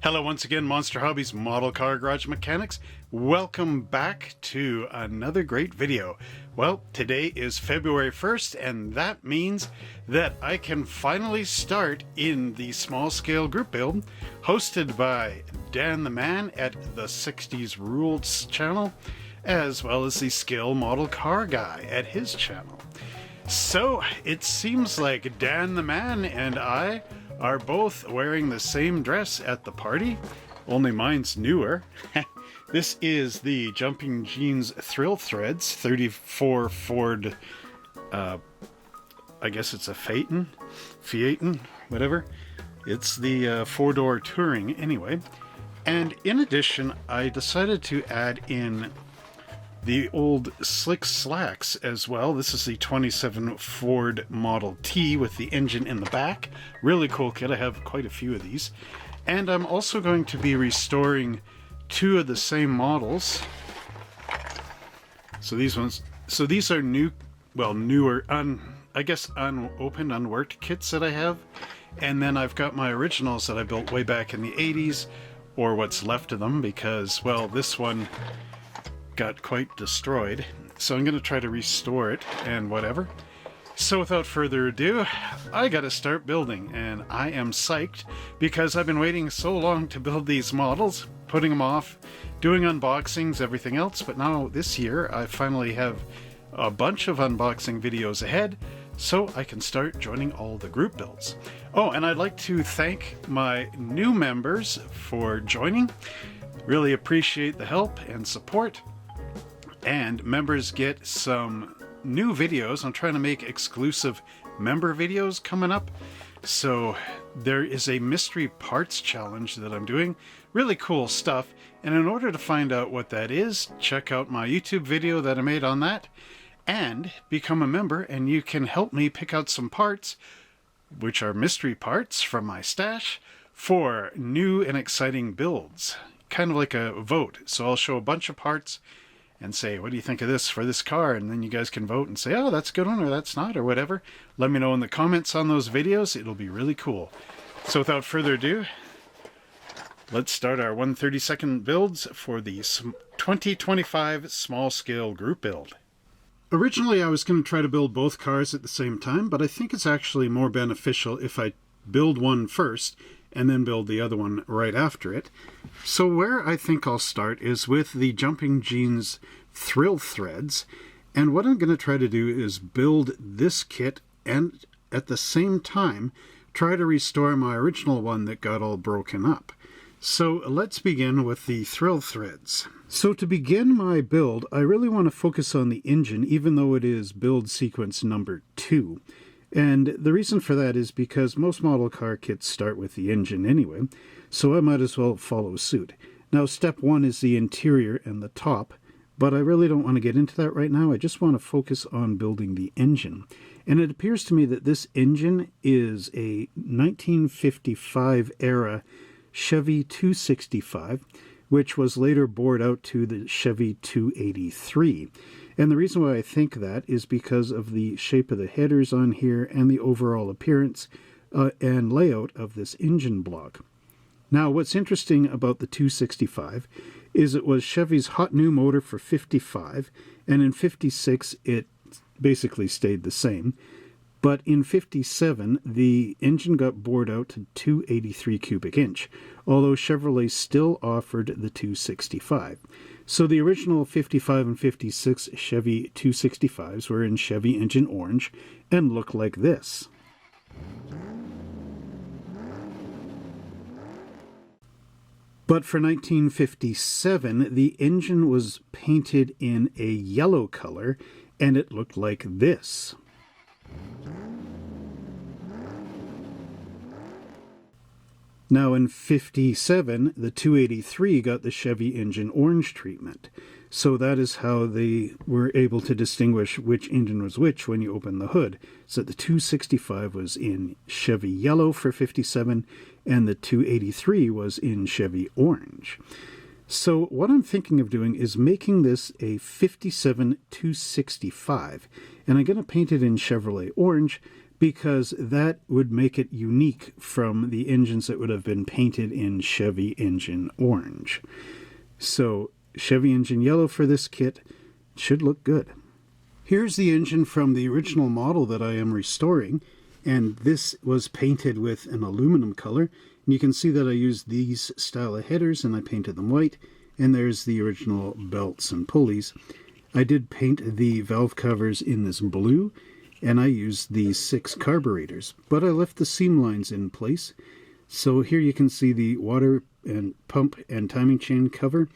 Hello once again, Monster Hobbies Model Car Garage Mechanics. Welcome back to another great video. Well, today is February 1st, and that means that I can finally start in the small scale group build hosted by Dan the Man at the 60s Rules channel, as well as the Scale Model Car Guy at his channel. So it seems like Dan the Man and I are both wearing the same dress at the party, only mine's newer. This is the Jumping Jeans Thrill Threads 34 Ford, I guess it's a Phaeton, whatever. It's the four-door Touring anyway. And in addition, I decided to add in the old slick slacks as well. This is the 27 Ford Model T with the engine in the back. Really cool kit. I have quite a few of these. And I'm also going to be restoring two of the same models. So these are newer, I guess unopened, unworked kits that I have. And then I've got my originals that I built way back in the 80s, or what's left of them, because, well, this one got quite destroyed, so I'm going to try to restore it and whatever. So without further ado, I gotta start building, and I am psyched because I've been waiting so long to build these models, putting them off, doing unboxings, everything else, but now this year I finally have a bunch of unboxing videos ahead, so I can start joining all the group builds. Oh, and I'd like to thank my new members for joining. Really appreciate the help and support. And members get some new videos. I'm trying to make exclusive member videos coming up. So there is a mystery parts challenge that I'm doing. Really cool stuff. And in order to find out what that is, check out my YouTube video that I made on that. And become a member, and you can help me pick out some parts, which are mystery parts from my stash, for new and exciting builds. Kind of like a vote. So I'll show a bunch of parts and say, what do you think of this for this car? And then you guys can vote and say, oh, that's a good one, or that's not, or whatever. Let me know in the comments on those videos. It'll be really cool. So without further ado, let's start our 132nd builds for the 2025 small scale group build. Originally, I was going to try to build both cars at the same time, but I think it's actually more beneficial if I build one first and then build the other one right after it. So where I think I'll start is with the Jumping Jeans Thrill Threads, and what I'm going to try to do is build this kit and at the same time try to restore my original one that got all broken up. So let's begin with the Thrill Threads. So to begin my build, I really want to focus on the engine, even though it is build sequence number 2. And the reason for that is because most model car kits start with the engine anyway, so I might as well follow suit. Now, step 1 is the interior and the top, but I really don't want to get into that right now. I just want to focus on building the engine. And it appears to me that this engine is a 1955 era Chevy 265, which was later bored out to the Chevy 283. And the reason why I think that is because of the shape of the headers on here and the overall appearance and layout of this engine block. Now, what's interesting about the 265 is it was Chevy's hot new motor for 55, and in 56 it basically stayed the same. But in 57, the engine got bored out to 283 cubic inch, although Chevrolet still offered the 265. So the original 55 and 56 Chevy 265s were in Chevy Engine Orange and look like this. But for 1957, the engine was painted in a yellow color, and it looked like this. Now in 57, the 283 got the Chevy Engine Orange treatment. So that is how they were able to distinguish which engine was which when you open the hood. So the 265 was in Chevy Yellow for 57, and the 283 was in Chevy Orange. So what I'm thinking of doing is making this a 57 265, and I'm going to paint it in Chevrolet Orange, because that would make it unique from the engines that would have been painted in Chevy Engine Orange. So Chevy Engine Yellow for this kit should look good. Here's the engine from the original model that I am restoring, and this was painted with an aluminum color. And you can see that I used these style of headers and I painted them white, and there's the original belts and pulleys. I did paint the valve covers in this blue, and I used these 6 carburetors, but I left the seam lines in place. So here you can see the water and pump and timing chain cover,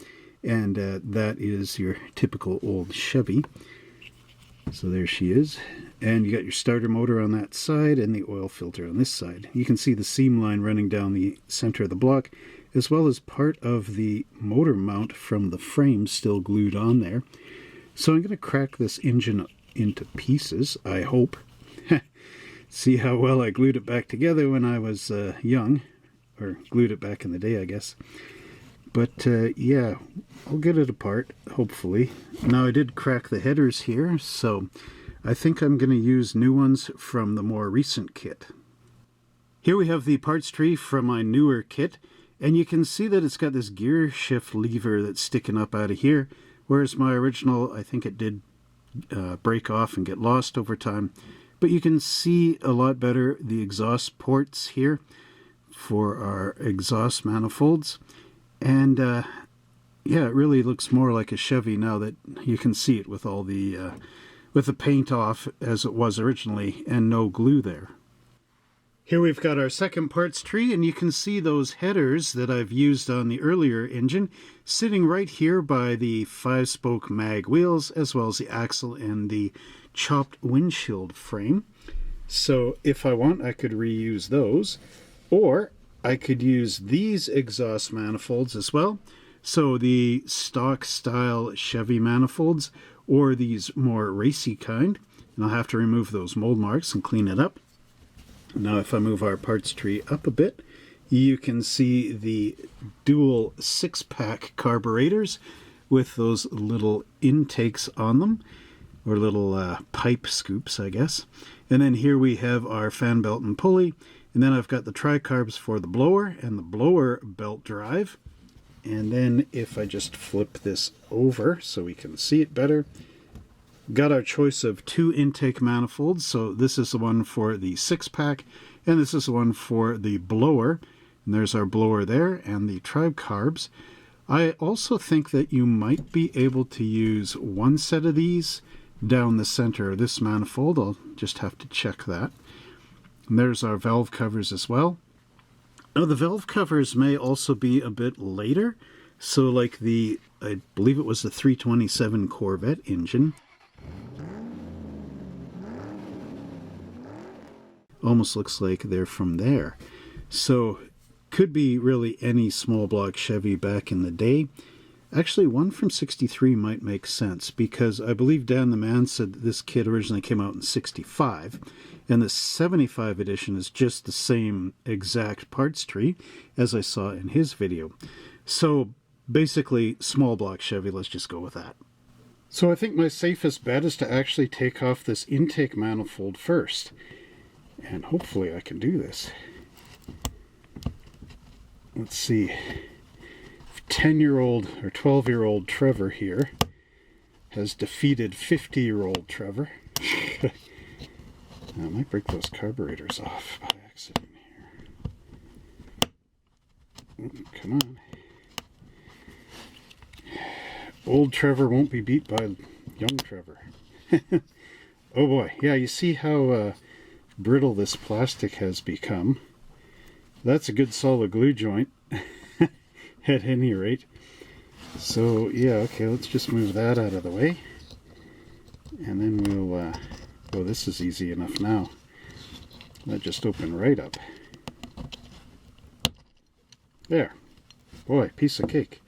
and that is your typical old Chevy. So there she is, and you got your starter motor on that side and the oil filter on this side. You can see the seam line running down the center of the block, as well as part of the motor mount from the frame still glued on there. So I'm going to crack this engine into pieces, I hope. See how well I glued it back together when I was young, or glued it back in the day, I guess. But yeah, I'll get it apart, hopefully. Now I did crack the headers here, so I think I'm going to use new ones from the more recent kit. Here we have the parts tree from my newer kit, and you can see that it's got this gear shift lever that's sticking up out of here, whereas my original, I think it did break off and get lost over time. But you can see a lot better the exhaust ports here for our exhaust manifolds. And yeah, it really looks more like a Chevy now that you can see it with all the with the paint off as it was originally and no glue there. Here we've got our second parts tree, and you can see those headers that I've used on the earlier engine sitting right here by the 5-spoke mag wheels, as well as the axle and the chopped windshield frame. So if I want, I could reuse those, or I could use these exhaust manifolds as well. So the stock style Chevy manifolds, or these more racy kind. And I'll have to remove those mold marks and clean it up. Now if I move our parts tree up a bit, you can see the dual 6-pack carburetors with those little intakes on them, or little pipe scoops, I guess. And then here we have our fan belt and pulley, and then I've got the tri-carbs for the blower and the blower belt drive. And then if I just flip this over so we can see it better, got our choice of 2 intake manifolds. So this is the one for the 6-pack, and this is the one for the blower. And there's our blower there, and the tri-carbs. I also think that you might be able to use one set of these down the center of this manifold. I'll just have to check that. And there's our valve covers as well. Now the valve covers may also be a bit later. So like the, I believe it was the 327 Corvette engine. Almost looks like they're from there. So could be really any small block Chevy back in the day. Actually, one from 63 might make sense, because I believe Dan the Man said this kit originally came out in 65, and the 75 edition is just the same exact parts tree as I saw in his video. So basically, small block Chevy, let's just go with that. So I think my safest bet is to actually take off this intake manifold first. And hopefully I can do this. Let's see. 10-year-old or 12-year-old Trevor here has defeated 50-year-old Trevor. I might break those carburetors off by accident here. Come on. Old Trevor won't be beat by young Trevor. Oh boy. Yeah, you see how brittle this plastic has become. That's a good solid glue joint at any rate. So yeah, okay, let's just move that out of the way, and then we'll oh, this is easy enough now. That just opened right up. There. Boy, piece of cake.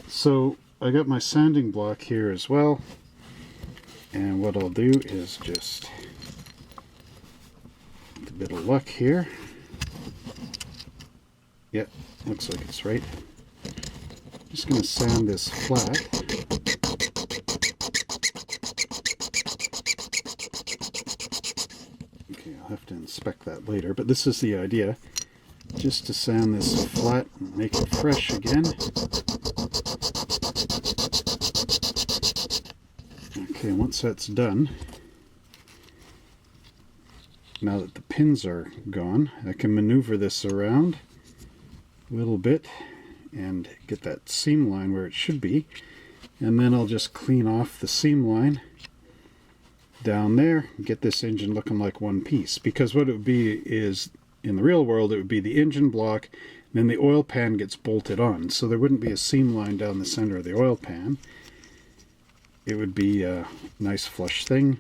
So I got my sanding block here as well, and what I'll do is just with a bit of luck here. Yep, looks like it's right. Just going to sand this flat. Okay, I'll have to inspect that later, but this is the idea. Just to sand this flat and make it fresh again. Okay, once that's done, now that the pins are gone, I can maneuver this around a little bit and get that seam line where it should be. And then I'll just clean off the seam line down there, get this engine looking like one piece. Because what it would be is, in the real world, it would be the engine block, then the oil pan gets bolted on. So there wouldn't be a seam line down the center of the oil pan. It would be a nice flush thing.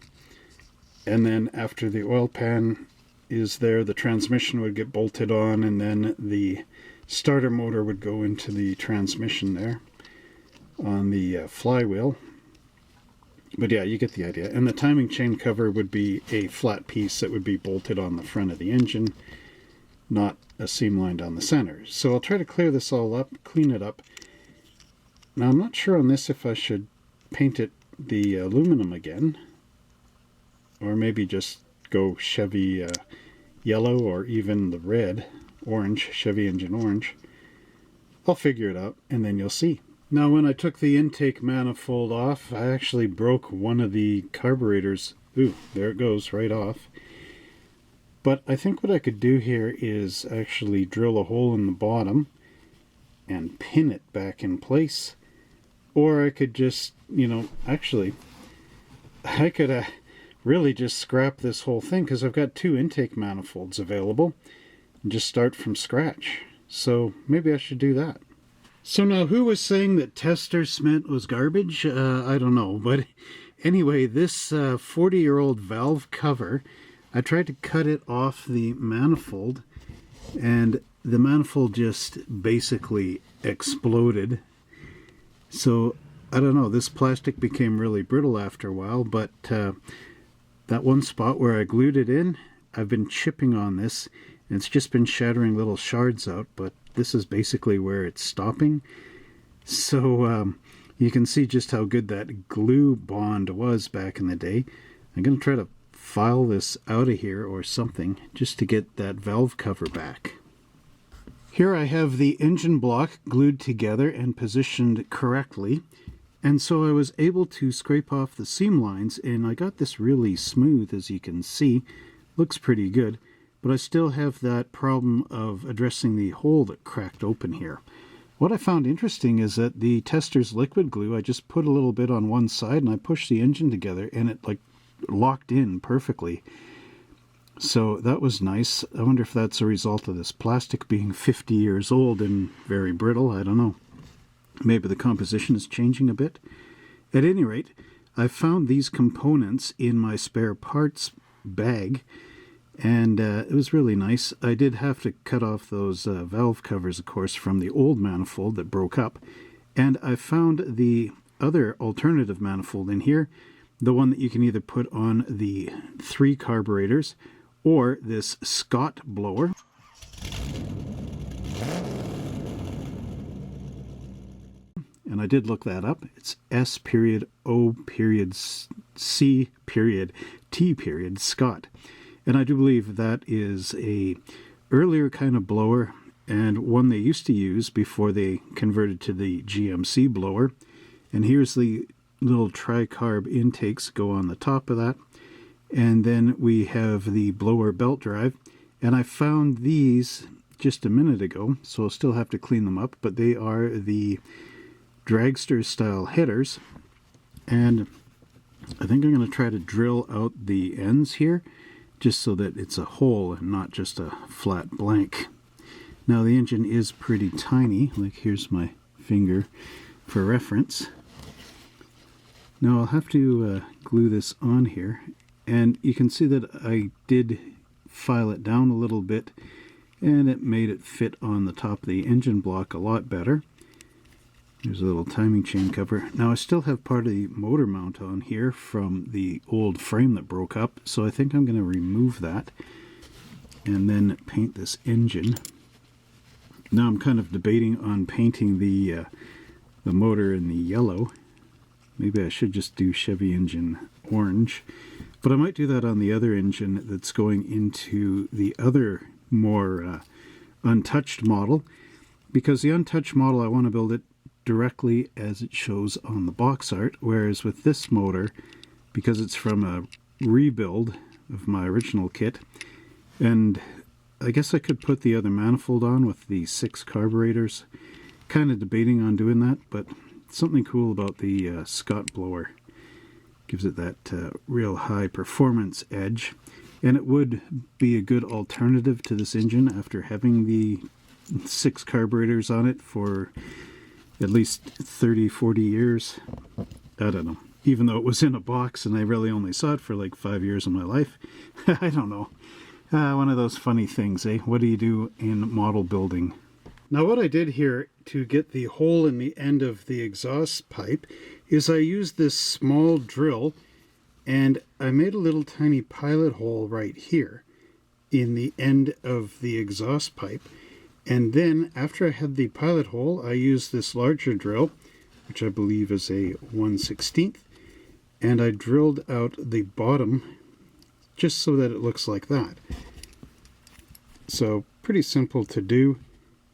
And then after the oil pan is there, the transmission would get bolted on, and then the starter motor would go into the transmission there on the flywheel. But yeah, you get the idea. And the timing chain cover would be a flat piece that would be bolted on the front of the engine, not a seam line down the center. So I'll try to clear this all up, clean it up. Now I'm not sure on this if I should paint it the aluminum again, or maybe just go Chevy yellow, or even the red, orange, Chevy Engine Orange. I'll figure it out, and then you'll see. Now when I took the intake manifold off, I actually broke one of the carburetors. Ooh, there it goes, right off. But I think what I could do here is actually drill a hole in the bottom and pin it back in place. Or I could just, actually, I could really just scrap this whole thing, because I've got 2 intake manifolds available, and just start from scratch. So maybe I should do that. So now, who was saying that tester cement was garbage? I don't know. But anyway, this 40-year-old valve cover, I tried to cut it off the manifold, and the manifold just basically exploded. So, I don't know, this plastic became really brittle after a while, but that one spot where I glued it in, I've been chipping on this, and it's just been shattering little shards out, but this is basically where it's stopping. So you can see just how good that glue bond was back in the day. I'm going to try to file this out of here or something just to get that valve cover back. Here I have the engine block glued together and positioned correctly, and so I was able to scrape off the seam lines, and I got this really smooth, as you can see. Looks pretty good. But I still have that problem of addressing the hole that cracked open here. What I found interesting is that the tester's liquid glue, I just put a little bit on one side and I pushed the engine together, and it like locked in perfectly. So that was nice. I wonder if that's a result of this plastic being 50 years old and very brittle. I don't know. Maybe the composition is changing a bit. At any rate, I found these components in my spare parts bag, and it was really nice. I did have to cut off those valve covers, of course, from the old manifold that broke up. And I found the other alternative manifold in here, the one that you can either put on the 3 carburetors or this S.C.O.T blower. And I did look that up. It's S.O.C.T, S.C.O.T. And I do believe that is a earlier kind of blower, and one they used to use before they converted to the GMC blower. And here's the little tri-carb intakes go on the top of that. And then we have the blower belt drive. And I found these just a minute ago, so I'll still have to clean them up, but they are the dragster style headers. And I think I'm going to try to drill out the ends here, just so that it's a hole and not just a flat blank. Now the engine is pretty tiny, like here's my finger for reference. Now I'll have to glue this on here, and you can see that I did file it down a little bit, and it made it fit on the top of the engine block a lot better. There's a little timing chain cover. Now I still have part of the motor mount on here from the old frame that broke up, so I think I'm going to remove that and then paint this engine. Now I'm kind of debating on painting the motor in the yellow. Maybe I should just do Chevy Engine Orange. But I might do that on the other engine that's going into the other more untouched model, because the untouched model, I want to build it directly as it shows on the box art, whereas with this motor, because it's from a rebuild of my original kit, and I guess I could put the other manifold on with the 6 carburetors. Kind of debating on doing that, but something cool about the S.C.O.T blower. Gives it that real high performance edge, and it would be a good alternative to this engine after having the 6 carburetors on it for at least 30-40 years. I don't know. Even though it was in a box and I really only saw it for like 5 years of my life. I don't know. One of those funny things, eh? What do you do in model building? Now what I did here to get the hole in the end of the exhaust pipe is I used this small drill and I made a little tiny pilot hole right here in the end of the exhaust pipe. And then after I had the pilot hole, I used this larger drill, which I believe is a 1/16, and I drilled out the bottom just so that it looks like that. So pretty simple to do.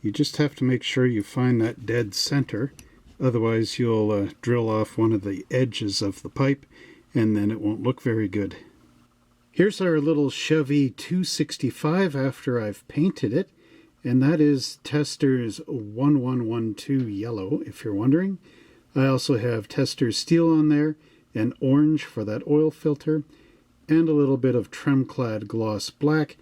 You just have to make sure you find that dead center, otherwise you'll drill off one of the edges of the pipe and then it won't look very good. Here's our little Chevy 265 after I've painted it, and that is Testors 1112 yellow, if you're wondering. I also have Testors steel on there, and orange for that oil filter, and a little bit of trim-clad gloss black.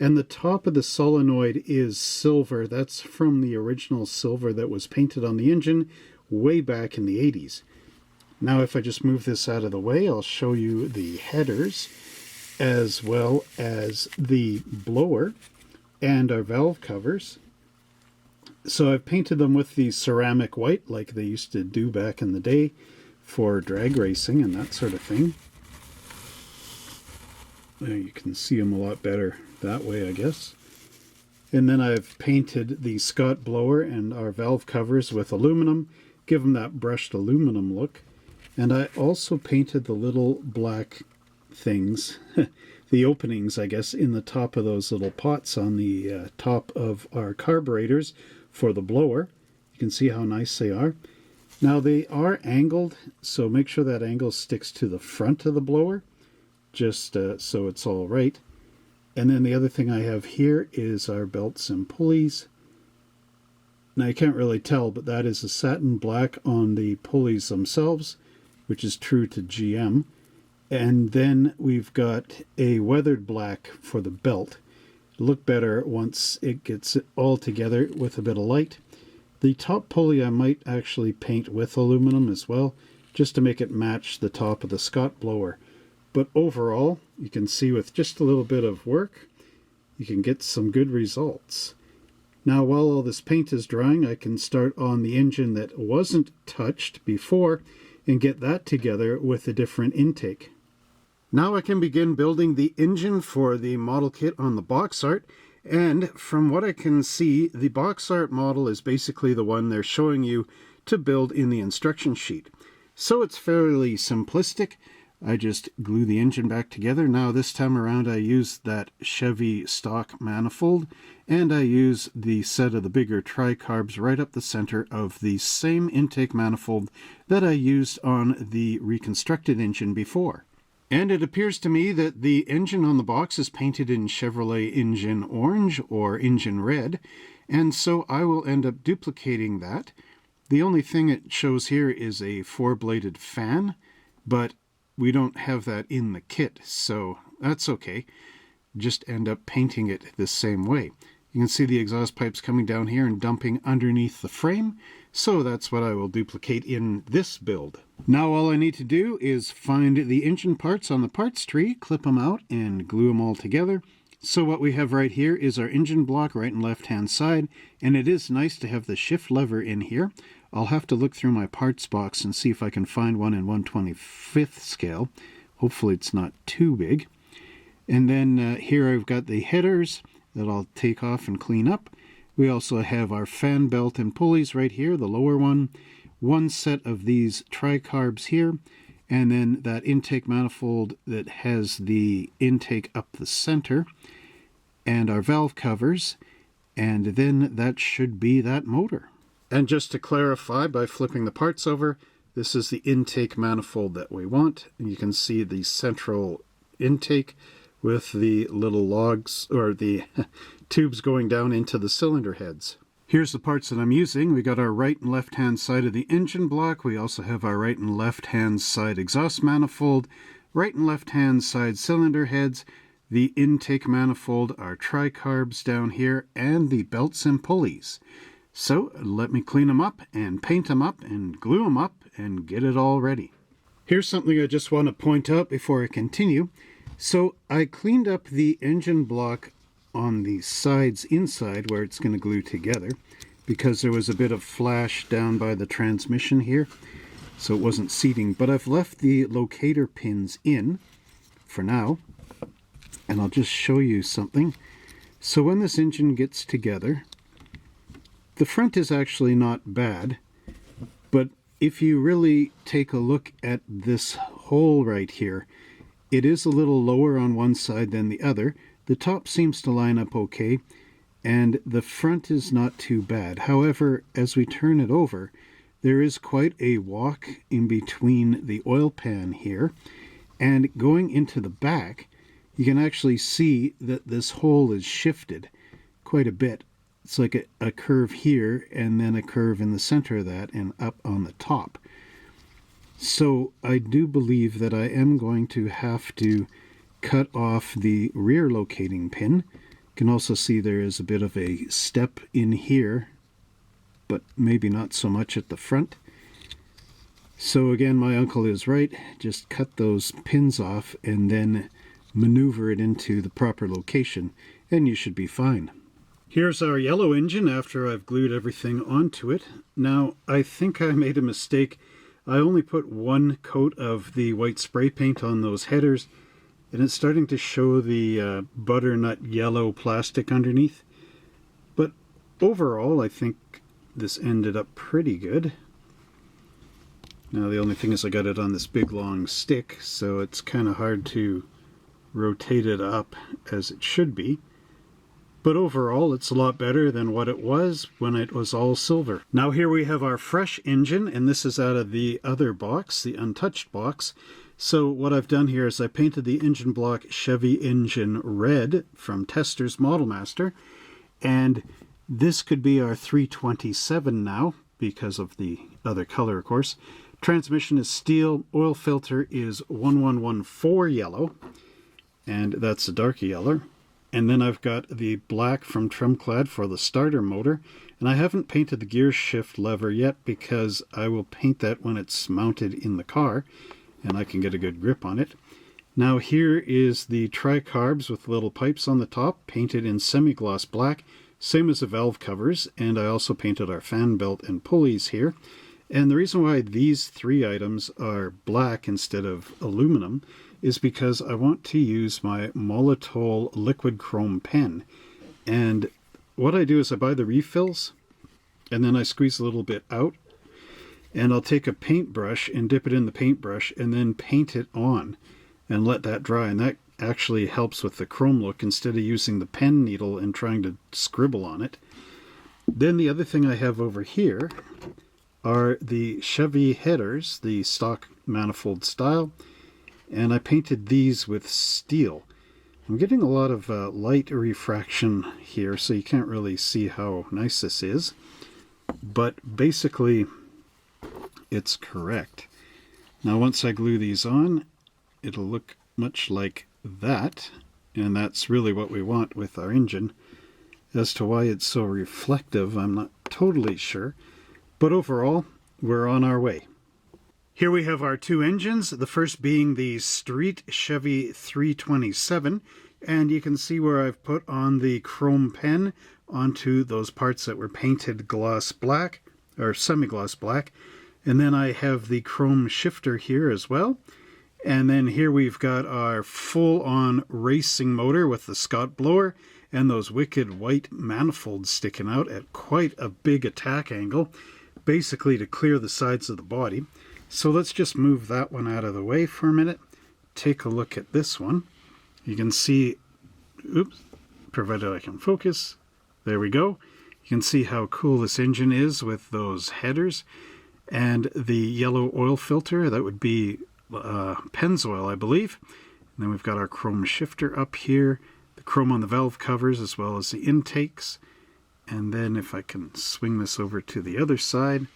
And the top of the solenoid is silver. That's from the original silver that was painted on the engine way back in the 80s. Now if I just move this out of the way, I'll show you the headers as well as the blower and our valve covers. So I've painted them with the ceramic white like they used to do back in the day for drag racing and that sort of thing. You can see them a lot better that way, I guess. And then I've painted the S.C.O.T blower and our valve covers with aluminum, give them that brushed aluminum look. And I also painted the little black things, the openings, I guess, in the top of those little pots on the top of our carburetors for the blower. You can see how nice they are. Now they are angled, so make sure that angle sticks to the front of the blower, just so it's all right. And then the other thing I have here is our belts and pulleys. Now you can't really tell, but that is a satin black on the pulleys themselves, which is true to GM. And then we've got a weathered black for the belt. It'll look better once it gets it all together with a bit of light. The top pulley I might actually paint with aluminum as well, just to make it match the top of the S.C.O.T blower. But overall, you can see with just a little bit of work, you can get some good results. Now while all this paint is drying, I can start on the engine that wasn't touched before and get that together with a different intake. Now I can begin building the engine for the model kit on the box art, and from what I can see, the box art model is basically the one they're showing you to build in the instruction sheet. So it's fairly simplistic. I just glue the engine back together. Now this time around I used that Chevy stock manifold, and I use the set of the bigger tri-carbs right up the center of the same intake manifold that I used on the reconstructed engine before. And it appears to me that the engine on the box is painted in Chevrolet Engine Orange or Engine Red, and so I will end up duplicating that. The only thing it shows here is a 4-bladed fan, but we don't have that in the kit, so that's okay. Just end up painting it the same way. You can see the exhaust pipes coming down here and dumping underneath the frame, so that's what I will duplicate in this build. Now all I need to do is find the engine parts on the parts tree, clip them out, and glue them all together. So what we have right here is our engine block right and left hand side, and it is nice to have the shift lever in here. I'll have to look through my parts box and see if I can find one in 1/25th scale. Hopefully it's not too big. And then here I've got the headers that I'll take off and clean up. We also have our fan belt and pulleys right here, the lower one set of these tri-carbs here, and then that intake manifold that has the intake up the center, and our valve covers, and then that should be that motor. And just to clarify, by flipping the parts over, this is the intake manifold that we want. And you can see the central intake with the little logs, or the tubes going down into the cylinder heads. Here's the parts that I'm using. We got our right and left hand side of the engine block. We also have our right and left hand side exhaust manifold, right and left hand side cylinder heads, the intake manifold, our tri-carbs down here, and the belts and pulleys. So let me clean them up and paint them up and glue them up and get it all ready. Here's something I just want to point out before I continue. So I cleaned up the engine block on the sides inside where it's going to glue together, because there was a bit of flash down by the transmission here, so it wasn't seating. But I've left the locator pins in for now, and I'll just show you something. So when this engine gets together, the front is actually not bad, but if you really take a look at this hole right here, it is a little lower on one side than the other. The top seems to line up okay, and the front is not too bad. However, as we turn it over, there is quite a walk in between the oil pan here, and going into the back, you can actually see that this hole is shifted quite a bit. It's like a curve here, and then a curve in the center of that, and up on the top. So I do believe that I am going to have to cut off the rear locating pin. You can also see there is a bit of a step in here, but maybe not so much at the front. So again, my uncle is right. Just cut those pins off and then maneuver it into the proper location, and you should be fine. Here's our yellow engine after I've glued everything onto it. Now, I think I made a mistake. I only put one coat of the white spray paint on those headers, and it's starting to show the butternut yellow plastic underneath. But overall, I think this ended up pretty good. Now, the only thing is I got it on this big long stick, so it's kind of hard to rotate it up as it should be. But overall, it's a lot better than what it was when it was all silver. Now here we have our fresh engine, and this is out of the other box, the untouched box. So what I've done here is I painted the engine block Chevy Engine Red from Tester's Model Master. And this could be our 327 now, because of the other color, of course. Transmission is steel, oil filter is 1114 yellow, and that's a dark yellow. And then I've got the black from Trimclad for the starter motor. And I haven't painted the gear shift lever yet because I will paint that when it's mounted in the car and I can get a good grip on it. Now here is the tri-carbs with little pipes on the top, painted in semi-gloss black, same as the valve covers. And I also painted our fan belt and pulleys here. And the reason why these three items are black instead of aluminum is because I want to use my Molotow liquid chrome pen. And what I do is I buy the refills, and then I squeeze a little bit out, and I'll take a paintbrush and dip it in the paintbrush and then paint it on and let that dry. And that actually helps with the chrome look instead of using the pen needle and trying to scribble on it. Then the other thing I have over here are the Chevy headers, the stock manifold style. And I painted these with steel. I'm getting a lot of light refraction here, so you can't really see how nice this is. But basically, it's correct. Now once I glue these on, it'll look much like that. And that's really what we want with our engine. As to why it's so reflective, I'm not totally sure. But overall, we're on our way. Here we have our two engines, the first being the street Chevy 327, and you can see where I've put on the chrome pen onto those parts that were painted gloss black, or semi-gloss black, and then I have the chrome shifter here as well, and then here we've got our full-on racing motor with the S.C.O.T blower, and those wicked white manifolds sticking out at quite a big attack angle, basically to clear the sides of the body. So let's just move that one out of the way for a minute. Take a look at this one. You can see, oops, provided I can focus. There we go. You can see how cool this engine is with those headers and the yellow oil filter. That would be Pennzoil, I believe. And then we've got our chrome shifter up here, the chrome on the valve covers as well as the intakes. And then if I can swing this over to the other side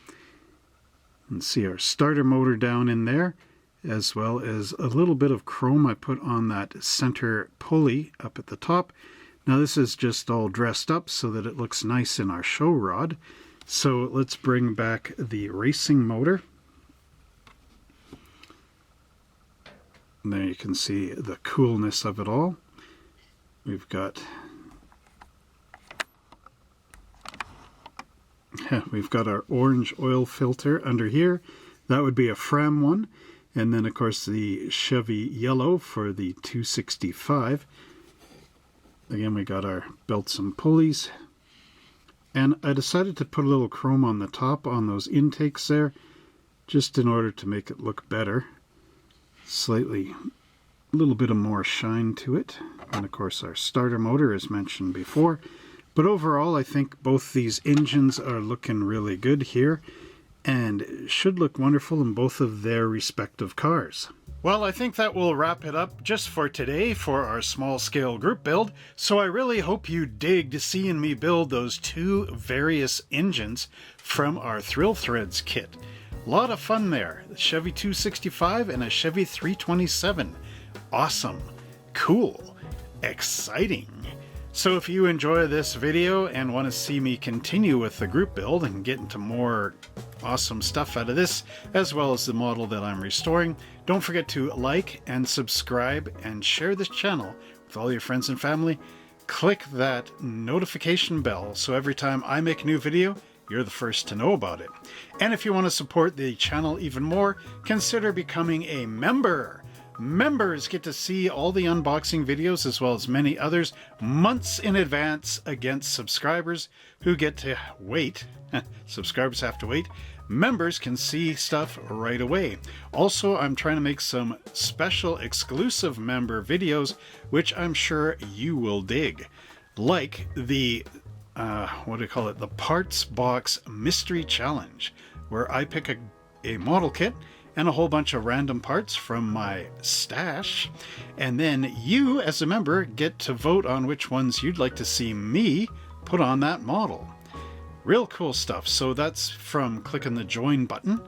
and see our starter motor down in there, as well as a little bit of chrome I put on that center pulley up at the top. Now this is just all dressed up so that it looks nice in our show rod. So let's bring back the racing motor. And there you can see the coolness of it all. We've got our orange oil filter under here. That would be a Fram one. And then of course the Chevy yellow for the 265. Again, we got our belts and pulleys. And I decided to put a little chrome on the top on those intakes there, just in order to make it look better. Slightly, a little bit of more shine to it. And of course our starter motor, as mentioned before. But overall, I think both these engines are looking really good here, and should look wonderful in both of their respective cars. Well, I think that will wrap it up just for today for our small scale group build. So I really hope you digged seeing me build those two various engines from our Thrill Threads kit. A lot of fun there. The Chevy 265 and a Chevy 327. Awesome, cool, exciting. So if you enjoy this video and want to see me continue with the group build and get into more awesome stuff out of this, as well as the model that I'm restoring, don't forget to like and subscribe and share this channel with all your friends and family. Click that notification bell so every time I make a new video, you're the first to know about it. And if you want to support the channel even more, consider becoming a member. Members get to see all the unboxing videos as well as many others months in advance against subscribers who get to wait. Subscribers have to wait. Members can see stuff right away. Also, I'm trying to make some special exclusive member videos, which I'm sure you will dig. Like the, the Parts Box Mystery Challenge, where I pick a model kit and a whole bunch of random parts from my stash, and then you as a member get to vote on which ones you'd like to see me put on that model. Real cool stuff. So that's from clicking the join button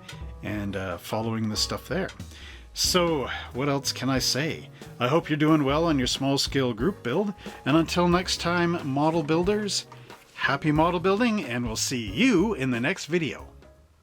and following the stuff there. So what else can I say? I hope you're doing well on your small scale group build, and until next time, model builders, happy model building, and we'll see you in the next video.